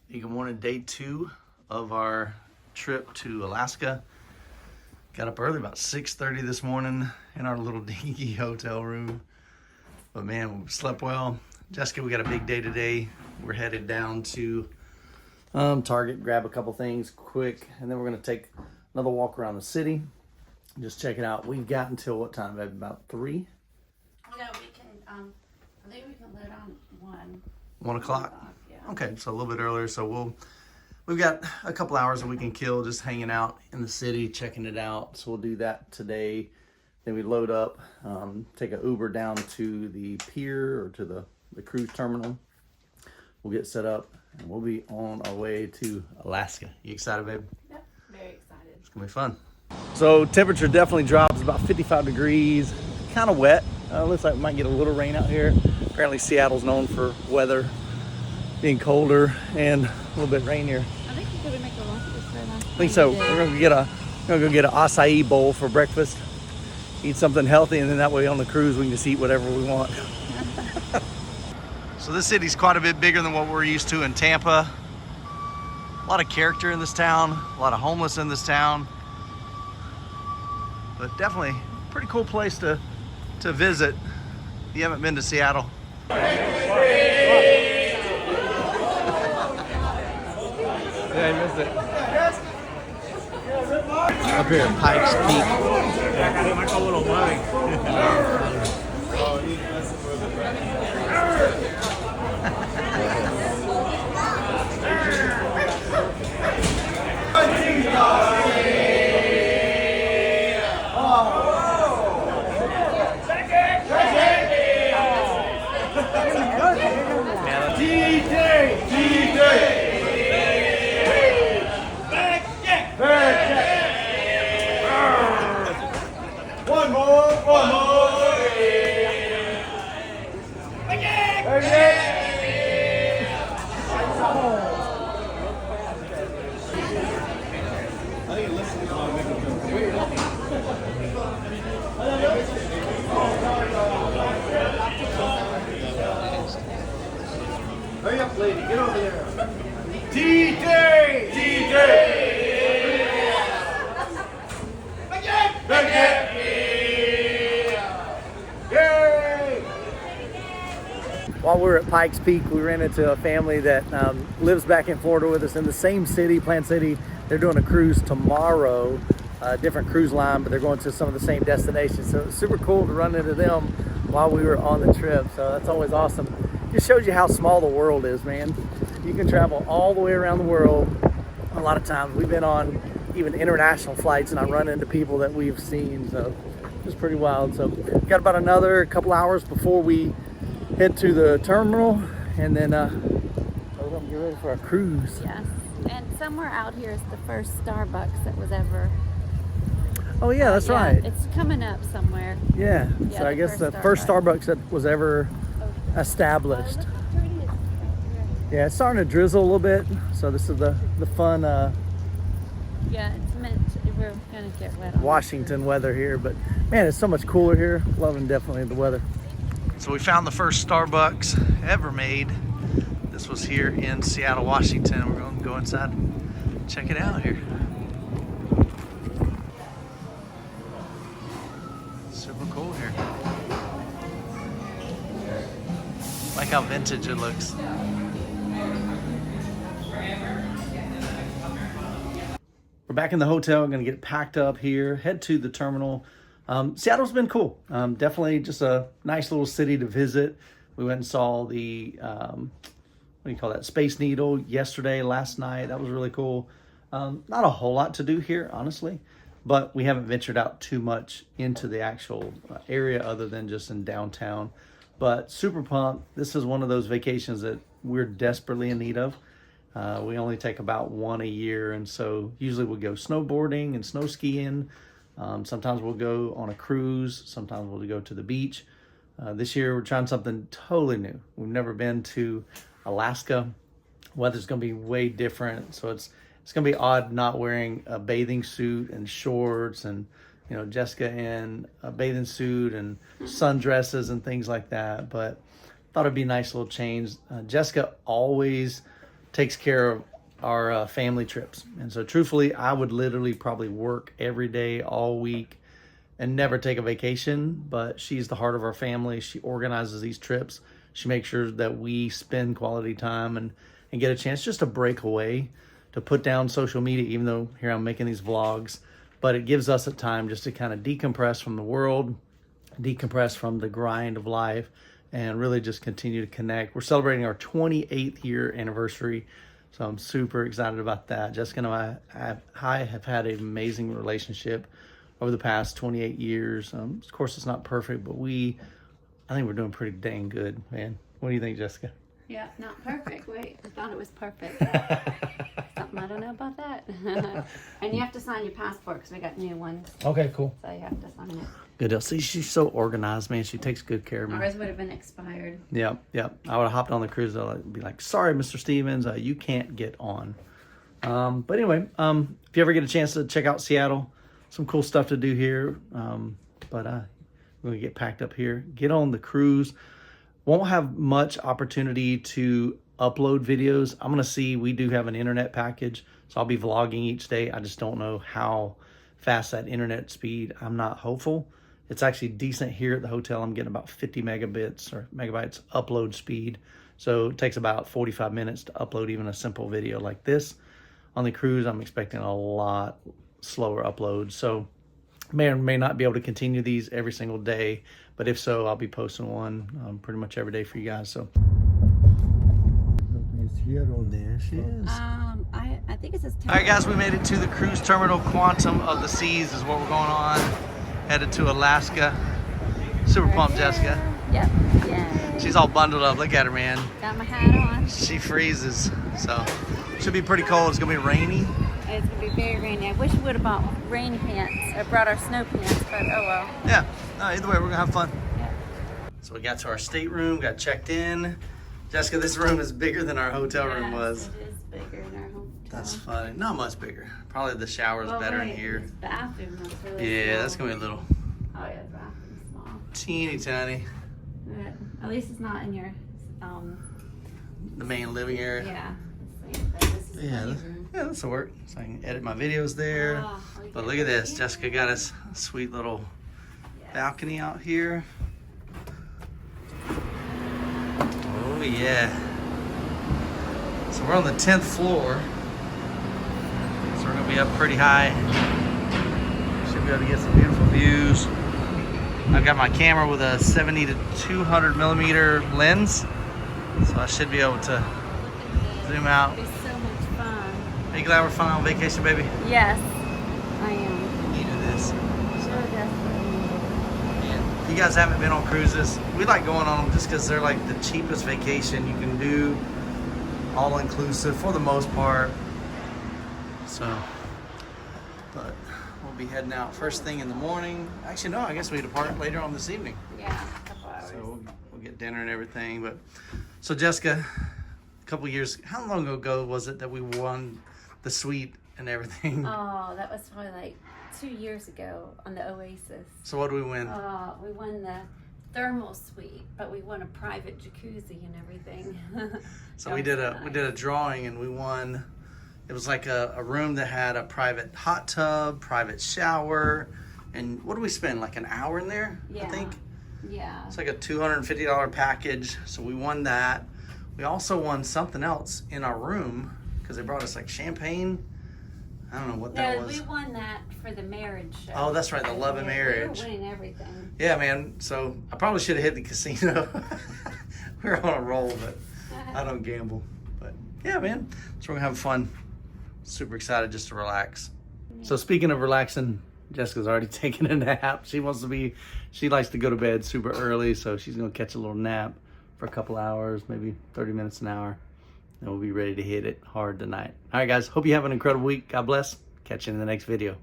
Hey, good morning. Day 2 of our trip to Alaska. Got up early, about 6:30 this morning in our little dinky hotel room. But man, we slept well. Jessica, we got a big day today. We're headed down to Target, grab a couple things quick, and then we're gonna take another walk around the city. Just check it out. We've got until what time, babe? About 3? No, we can, I think we can load on 1. 1 o'clock? Yeah. Okay, so a little bit earlier. So we've got a couple hours that we can kill just hanging out in the city, checking it out. So we'll do that today. Then we load up, take an Uber down to the pier or to the cruise terminal. We'll get set up and we'll be on our way to Alaska. You excited, babe? Yep, very excited. It's gonna be fun. So temperature definitely drops, about 55 degrees, kind of wet. Looks like we might get a little rain out here. Apparently Seattle's known for weather being colder and a little bit rainier. I think you could make a lunch this way. I think so. We're gonna go get an acai bowl for breakfast. Eat something healthy, and then that way on the cruise we can just eat whatever we want. So this city's quite a bit bigger than what we're used to in Tampa. A lot of character in this town, a lot of homeless in this town. But definitely a pretty cool place to visit if you haven't been to Seattle. Yeah, I missed it. Up here at Pike's Peak. Yeah, like a little money. Hurry up, lady, get over there. D-Day! D-Day! While we were at Pikes Peak, we ran into a family that lives back in Florida with us in the same city, Plant City. They're doing a cruise tomorrow, a different cruise line, but they're going to some of the same destinations. So it's super cool to run into them while we were on the trip. So that's always awesome. Just shows you how small the world is, man. You can travel all the way around the world. A lot of times we've been on even international flights and I run into people that we've seen. So it's pretty wild. So got about another couple hours before we head to the terminal, and then we're gonna get ready for a cruise. Yes, and somewhere out here is the first Starbucks that was ever. Oh yeah, that's right. It's coming up somewhere. Yeah, Yeah, so I the guess the first first Starbucks that was ever established. Look how pretty it is. Yeah, it's starting to drizzle a little bit, so this is the fun Yeah, it's meant to, we're gonna get wet on Washington weather here, but man, it's so much cooler here. Loving definitely the weather. So we found the first Starbucks ever made. This was here in Seattle, Washington. We're going to go inside and check it out here. Super cool here. Like how vintage it looks. We're back in the hotel. We're going to get packed up here, head to the terminal. Seattle's been cool. Definitely just a nice little city to visit. We went and saw the, what do you call that, Space Needle last night. That was really cool. Not a whole lot to do here, honestly, but we haven't ventured out too much into the actual area other than just in downtown. But super pumped. This is one of those vacations that we're desperately in need of. We only take about one a year, and so usually we'll go snowboarding and snow skiing. Sometimes we'll go on a cruise. Sometimes we'll go to the beach. This year we're trying something totally new. We've never been to Alaska. Weather's going to be way different, so it's going to be odd not wearing a bathing suit and shorts, and Jessica in a bathing suit and sundresses and things like that. But thought it'd be a nice little change. Jessica always takes care of our family trips. And so truthfully, I would literally probably work every day all week and never take a vacation, but she's the heart of our family. She organizes these trips. She makes sure that we spend quality time and get a chance just to break away, to put down social media, even though here I'm making these vlogs, but it gives us a time just to kind of decompress from the world, decompress from the grind of life, and really just continue to connect. We're celebrating our 28th year anniversary, so I'm super excited about that. Jessica and I have had an amazing relationship over the past 28 years. Of course, it's not perfect, but I think we're doing pretty dang good, man. What do you think, Jessica? Yeah, not perfect. Wait, I thought it was perfect. Something I don't know about that. And you have to sign your passport because we got new ones. Okay, cool. So you have to sign it. Good deal. See, she's so organized, man. She takes good care of me. Ours would have been expired. Yep. I would have hopped on the cruise. I'd be like, sorry, Mr. Stevens, you can't get on. But anyway, if you ever get a chance to check out Seattle, some cool stuff to do here. But we're going to get packed up here, get on the cruise. Won't have much opportunity to upload videos. I'm going to see, we do have an internet package, so I'll be vlogging each day. I just don't know how fast that internet speed. I'm not hopeful. It's actually decent here at the hotel. I'm getting about 50 megabytes upload speed. So it takes about 45 minutes to upload even a simple video like this. On the cruise, I'm expecting a lot slower uploads. So may or may not be able to continue these every single day, but if so, I'll be posting one pretty much every day for you guys. So It's here or there. she is. I think it says. All right, guys, we made it to the cruise terminal. Quantum of the Seas is what we're going on. Headed to Alaska. Super pumped, Jessica. Yep. Yeah. She's all bundled up. Look at her, man. Got my hat on. She freezes. So should be pretty cold. It's gonna be rainy. It's gonna be very rainy. I wish we would have bought rain pants or brought our snow pants, but oh well. Yeah. No, either way, we're gonna have fun. Yeah. So we got to our stateroom, got checked in. Jessica, this room is bigger than our hotel room was. It is bigger in our hotel. That's funny. Not much bigger. Probably the shower's better in here. This bathroom looks really Yeah, small. that's gonna be a little Oh yeah, the bathroom's small. teeny tiny. But at least it's not in your The main living area. yeah. This is Yeah, the this, room. yeah, this will work. So I can edit my videos there. Oh, But look at this. Jessica got us a sweet little balcony out here. Oh yeah. So we're on the 10th floor. So we're gonna be up pretty high. Should be able to get some beautiful views. I've got my camera with a 70 to 200 millimeter lens. So I should be able to zoom out. It'll be so much fun. Are you glad we're finally on vacation, baby? Yes, I am. Needed this. So desperately. If you guys haven't been on cruises, we like going on them just because they're like the cheapest vacation you can do, all inclusive for the most part. So, but we'll be heading out first thing in the morning. Actually, no, I guess we depart later on this evening. Yeah, a couple hours. So we'll get dinner and everything. But so Jessica, a couple years, how long ago was it that we won the suite and everything? Oh, that was probably like 2 years ago on the Oasis. So what do we win? We won the thermal suite, but we won a private jacuzzi and everything. So we did a drawing and we won. It was like a room that had a private hot tub, private shower, and what do we spend? Like an hour in there, Yeah. I think. Yeah. It's like a $250 package. So we won that. We also won something else in our room because they brought us like champagne. I don't know what that No, was. we won that for the marriage show. Oh, that's right, the Love and Marriage. We were winning everything. Yeah, man. So I probably should have hit the casino. We were on a roll, but I don't gamble. But yeah, man. So we're gonna have fun. Super excited just to relax. So speaking of relaxing, Jessica's already taking a nap. She likes to go to bed super early, so she's gonna catch a little nap for a couple hours, maybe 30 minutes an hour. And we'll be ready to hit it hard tonight. All right, guys. Hope you have an incredible week. God bless. Catch you in the next video.